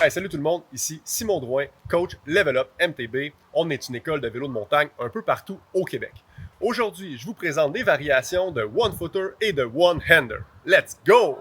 Hey, salut tout le monde, ici Simon Drouin, coach Level Up MTB. On est une école de vélo de montagne un peu partout au Québec. Aujourd'hui, je vous présente des variations de one-footer et de one-hander. Let's go!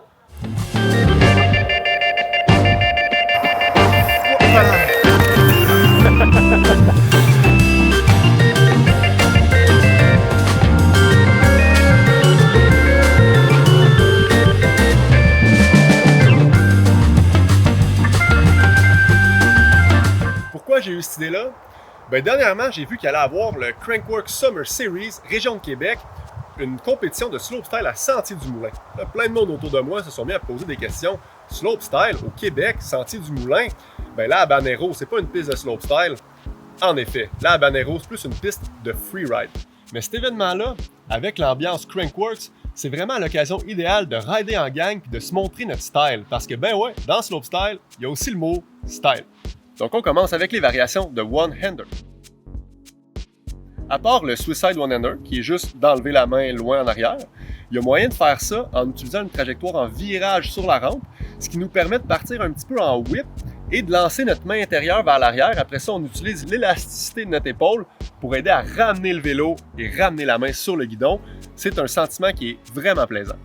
Pourquoi j'ai eu cette idée-là? Dernièrement, j'ai vu qu'il allait avoir le Crankworx Summer Series Région de Québec, une compétition de slopestyle à Sentier-du-Moulin. Là, plein de monde autour de moi se sont mis à poser des questions. Slopestyle au Québec, Sentier-du-Moulin, là, à Habanero, c'est pas une piste de slopestyle. En effet, là, à Habanero, c'est plus une piste de freeride. Mais cet événement-là, avec l'ambiance Crankworx, c'est vraiment l'occasion idéale de rider en gang et de se montrer notre style. Parce que, dans slopestyle, il y a aussi le mot style. Donc, on commence avec les variations de one-hander. À part le Suicide One-Hander, qui est juste d'enlever la main loin en arrière, il y a moyen de faire ça en utilisant une trajectoire en virage sur la rampe, ce qui nous permet de partir un petit peu en whip et de lancer notre main intérieure vers l'arrière. Après ça, on utilise l'élasticité de notre épaule pour aider à ramener le vélo et ramener la main sur le guidon. C'est un sentiment qui est vraiment plaisant.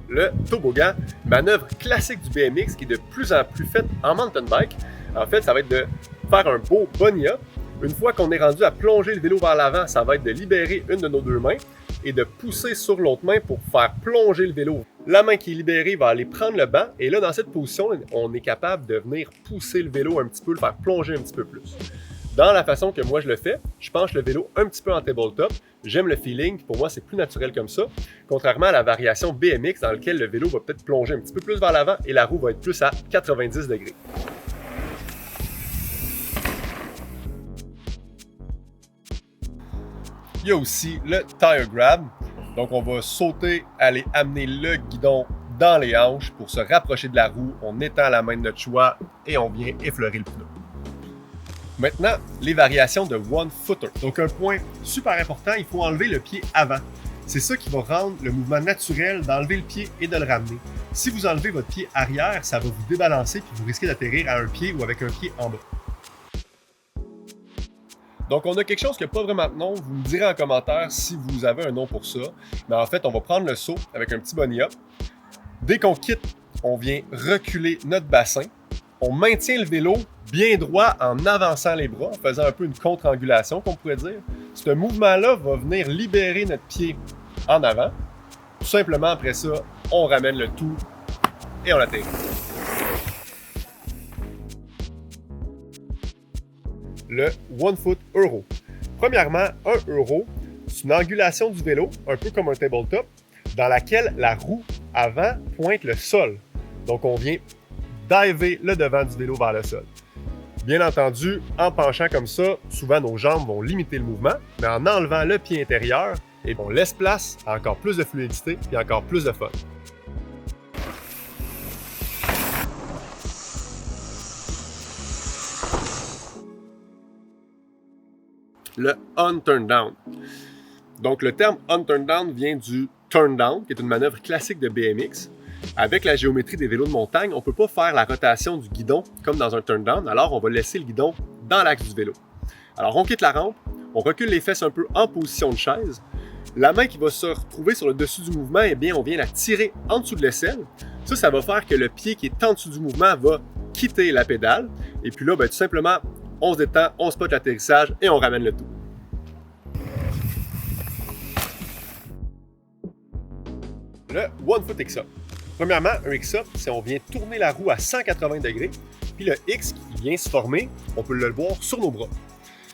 Le toboggan, manœuvre classique du BMX qui est de plus en plus faite en mountain bike. En fait, ça va être de faire un beau bunny up. Une fois qu'on est rendu à plonger le vélo vers l'avant, ça va être de libérer une de nos deux mains et de pousser sur l'autre main pour faire plonger le vélo. La main qui est libérée va aller prendre le banc et là, dans cette position, on est capable de venir pousser le vélo un petit peu, le faire plonger un petit peu plus. Dans la façon que moi je le fais, je penche le vélo un petit peu en tabletop. J'aime le feeling, pour moi c'est plus naturel comme ça. Contrairement à la variation BMX dans laquelle le vélo va peut-être plonger un petit peu plus vers l'avant et la roue va être plus à 90 degrés. Il y a aussi le tire grab. Donc on va sauter, aller amener le guidon dans les hanches pour se rapprocher de la roue. On étend la main de notre choix et on vient effleurer le pneu. Maintenant, les variations de one-footer. Donc un point super important, il faut enlever le pied avant. C'est ça qui va rendre le mouvement naturel d'enlever le pied et de le ramener. Si vous enlevez votre pied arrière, ça va vous débalancer puis vous risquez d'atterrir à un pied ou avec un pied en bas. Donc on a quelque chose qui n'a pas vraiment de nom, vous me direz en commentaire si vous avez un nom pour ça. Mais en fait, on va prendre le saut avec un petit bunny up. Dès qu'on quitte, on vient reculer notre bassin. On maintient le vélo bien droit en avançant les bras, en faisant un peu une contre-angulation, qu'on pourrait dire. Ce mouvement-là va venir libérer notre pied en avant. Tout simplement, après ça, on ramène le tout et on atterrit. Le One Foot Euro. Premièrement, un euro, c'est une angulation du vélo, un peu comme un tabletop, dans laquelle la roue avant pointe le sol. Donc, on vient diver le devant du vélo vers le sol. Bien entendu, en penchant comme ça, souvent nos jambes vont limiter le mouvement, mais en enlevant le pied intérieur, on laisse place à encore plus de fluidité et encore plus de fun. Le on-turn down. Donc le terme on-turn down vient du turn down, qui est une manœuvre classique de BMX. Avec la géométrie des vélos de montagne, on ne peut pas faire la rotation du guidon comme dans un turn down, alors on va laisser le guidon dans l'axe du vélo. Alors on quitte la rampe, on recule les fesses un peu en position de chaise. La main qui va se retrouver sur le dessus du mouvement, on vient la tirer en dessous de l'aisselle. Ça va faire que le pied qui est en dessous du mouvement va quitter la pédale. Et puis là, tout simplement, on se détend, on spot l'atterrissage et on ramène le tout. Le One Foot X-Up. Premièrement, un X-Up, c'est on vient tourner la roue à 180 degrés, puis le X qui vient se former, on peut le voir sur nos bras.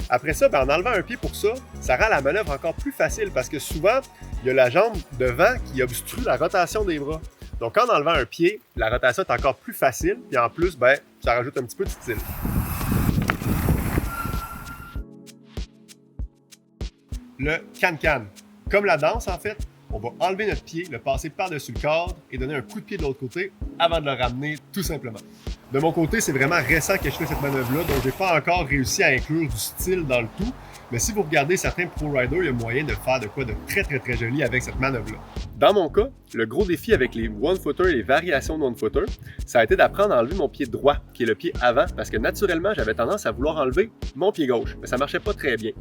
Après ça, en enlevant un pied pour ça, ça rend la manœuvre encore plus facile parce que souvent, il y a la jambe devant qui obstrue la rotation des bras. Donc en enlevant un pied, la rotation est encore plus facile, puis en plus, ça rajoute un petit peu de style. Le can-can. Comme la danse, en fait, on va enlever notre pied, le passer par-dessus le cadre et donner un coup de pied de l'autre côté avant de le ramener tout simplement. De mon côté, c'est vraiment récent que je fais cette manœuvre-là, donc je n'ai pas encore réussi à inclure du style dans le tout. mais si vous regardez certains pro riders, il y a moyen de faire de quoi de très joli avec cette manœuvre-là. Dans mon cas, le gros défi avec les one-footers et les variations de one-footer, ça a été d'apprendre à enlever mon pied droit, qui est le pied avant, parce que naturellement, j'avais tendance à vouloir enlever mon pied gauche, mais ça marchait pas très bien.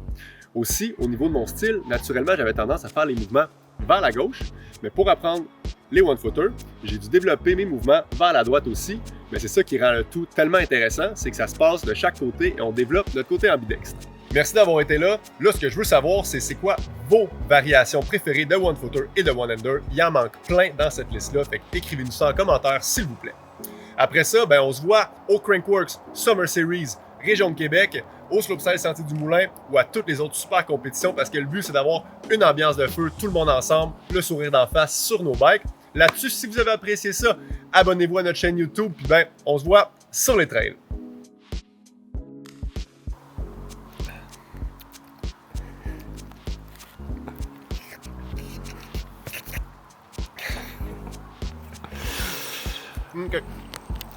Aussi, au niveau de mon style, naturellement, j'avais tendance à faire les mouvements vers la gauche, mais pour apprendre les one-footers, j'ai dû développer mes mouvements vers la droite aussi, mais c'est ça qui rend le tout tellement intéressant, c'est que ça se passe de chaque côté et on développe notre côté ambidextre. Merci d'avoir été là. Là, ce que je veux savoir, c'est quoi vos variations préférées de one-footer et de one-hander. Il en manque plein dans cette liste-là, fait écrivez-nous ça en commentaire, s'il vous plaît. Après ça, on se voit au Crankworx Summer Series Région de Québec, au Slopestyle Sentier du Moulin ou à toutes les autres super compétitions parce que le but, c'est d'avoir une ambiance de feu, tout le monde ensemble, le sourire d'en face sur nos bikes. Là-dessus, si vous avez apprécié ça, abonnez-vous à notre chaîne YouTube, puis on se voit sur les trails. Okay.